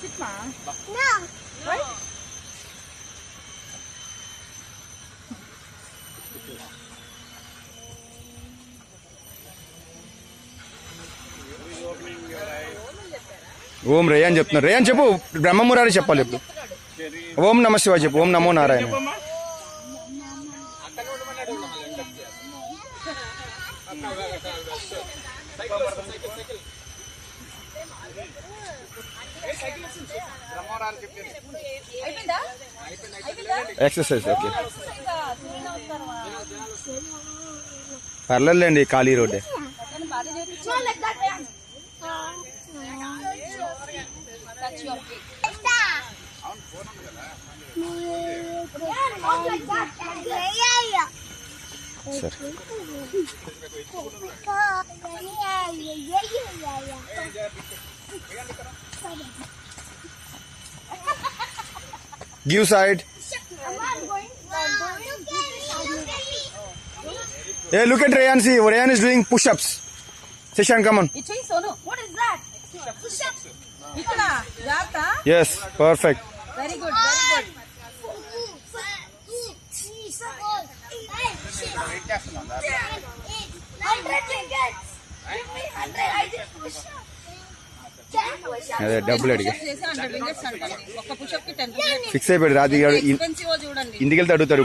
Sit, ma. No. Right? ఓం rayon చెప్తున్నారు. Rayon చెప్పు, బ్రహ్మమురారి చెప్పాలి ఇప్పుడు. ఓం నమ శివాయ చెప్పు. ఓం నమో నారాయణ. ఎక్సర్సైజ్ ఓకే, పర్లేదులేండి, ఖాళీ రోడ్డే. No, like that. Touch your feet. Not like that. Yeah. సరే, give side. Hey, look at Rayan. See, Rayan is doing push-ups. Seshan, come on. Ichi, Sonu. What is that? Push-up. Ikada. Jata. Yes, perfect. Very good, very good. అదే డబ్బులు అడిగా Push-ups చేసి 100 ringgits అంటారు. ఒక్క push-up కి 10 ringgits. Fix అయిపోయాడు రాజు గారు. Expensive చూడండి. ఇంటికి వెళ్తే అడుగుతాడు.